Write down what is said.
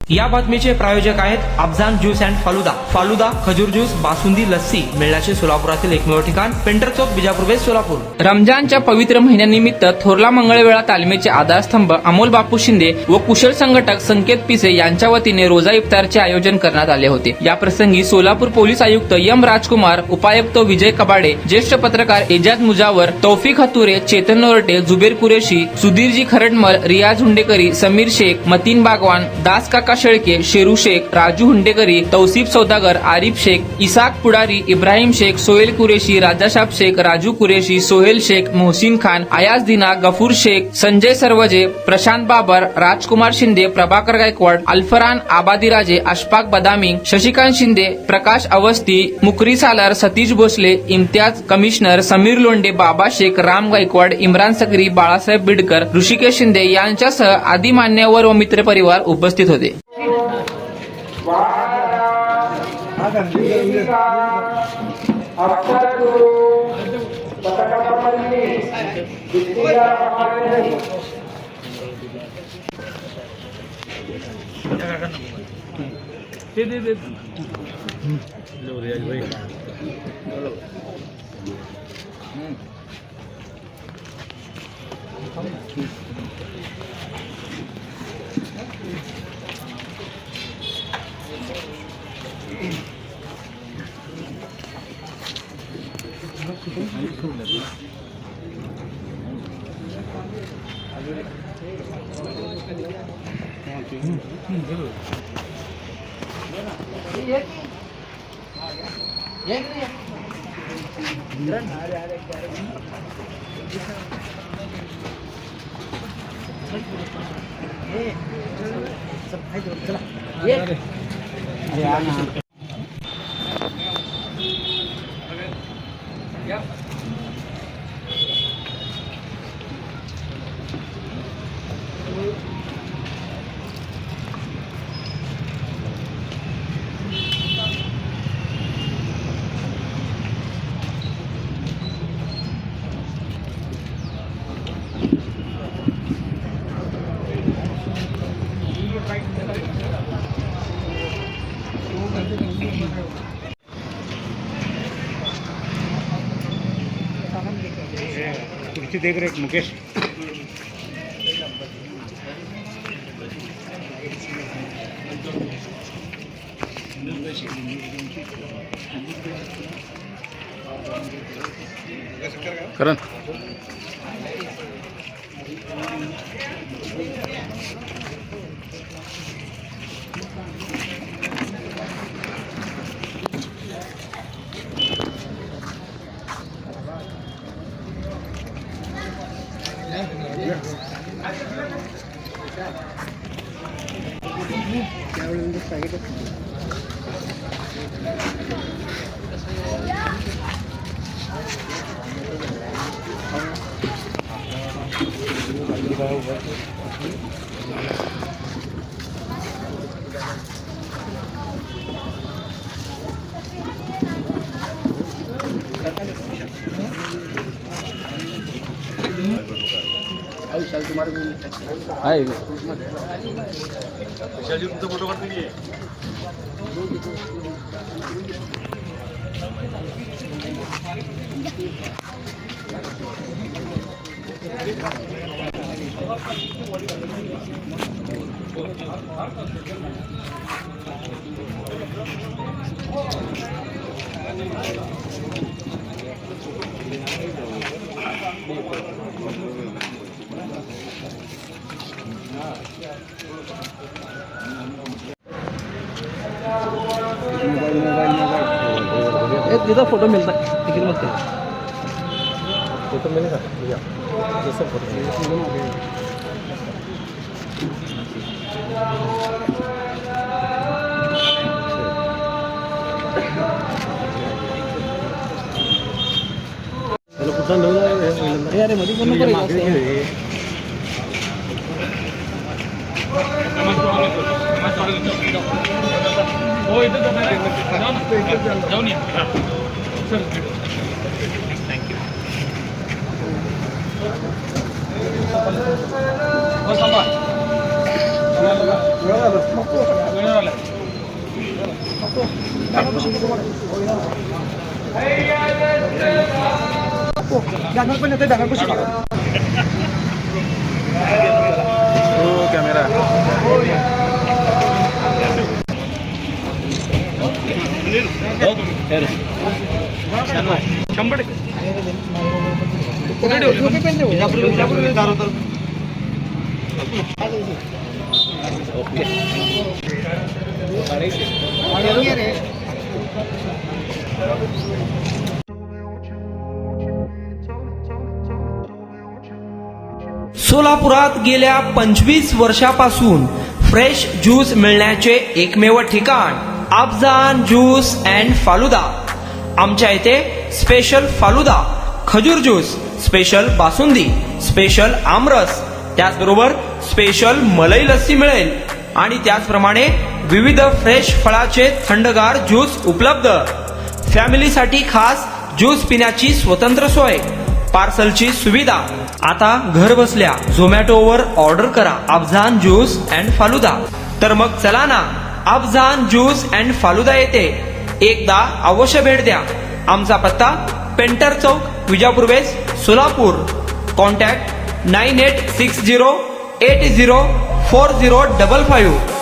या बातमीचे प्रायोजक आहेत अफजान ज्यूस अँड फालुदा. फालुदा, खजूर ज्यूस, बासुंदी, लस्सी मिळण्याचे सोलापुरातील एकमेव ठिकाण पेंटर चौक, बिजापूर वेस्ट, सोलापूर. रमजानच्या पवित्र महिन्यानिमित्त थोरला मंगळवेळा तालमीचे आधारस्तंभ अमोल बापू शिंदे व कुशल संघटक संकेत पिसे यांच्या वतीने रोजा इफ्तारचे आयोजन करण्यात आले होते. या प्रसंगी सोलापूर पोलीस आयुक्त एम राजकुमार, उपायुक्त विजय कबाडे, ज्येष्ठ पत्रकार एजाज मुजावर, तौफिक हतुरे, चेतन नोरटे, जुबेर कुरेशी, सुधीरजी खरटमल, रियाज हुंडेकरी, समीर शेख, मतीन बागवान, दास काका शेळके, शेरू शेख, राजू हुंडेकरी, तौसिफ सौदागर, आरिफ शेख, इसाक पुडारी, इब्राहिम शेख, सोहेल कुरेशी, राजाशाब शेख, राजू कुरेशी, सोहेल शेख, मोहसिन खान, अयाज दिना, गफूर शेख, संजय सरवजे, प्रशांत बाबर, राजकुमार शिंदे, प्रभाकर गायकवाड, अल्फरान आबादीराजे, अशफाक बदामी, शशिकांत शिंदे, प्रकाश अवस्थी, मुकरी सालार, सतीश भोसले, इम्तियाज कमिशनर, समीर लोंढे, बाबा शेख, राम गायकवाड, इम्रान सकरी, बाळासाहेब बिडकर, ऋषिकेश शिंदे यांच्यासह आदी मान्यवर व मित्रपरिवार उपस्थित होते. खुर्ची देख रहे मुकेश. करण हाय फोटो करते तिथं फोटो मिळतात तिकीट मग फोटो मिलेगा भैया जैसे फोटो अरे मध्ये हो इथं जाऊन या सर. थँक्यू. हो सांगा. वेळ झाला. हो कॅमेरा शंभर टक्के. कुठे ठेवले? सोलापुरात गेल्या 25 वर्षापासून फ्रेश ज्यूस मिळण्याचे एकमेव ठिकाण अफजान ज्यूस अँड फालुदा. आमच्या इथे स्पेशल फालुदा, खजूर ज्यूस, स्पेशल बासुंदी, स्पेशल आमरस, त्याचबरोबर स्पेशल मलई लस्सी मिळेल आणि त्याचप्रमाणे विविध फ्रेश फळाचे थंडगार ज्यूस उपलब्ध. फॅमिलीसाठी खास ज्यूस पिण्याची स्वतंत्र सोय, पार्सलची सुविधा. आता घर बसल्या झोमॅटोवर ऑर्डर करा अफजान ज्यूस अँड फालुदा. तर मग चला ना अफजान ज्यूस अँड फालुदा येथे एकदा अवश्य भेट द्या. आमचा पत्ता पेंटर चौक, विजापूर वेस्ट, सोलापूर. कॉन्टॅक्ट 9860804055.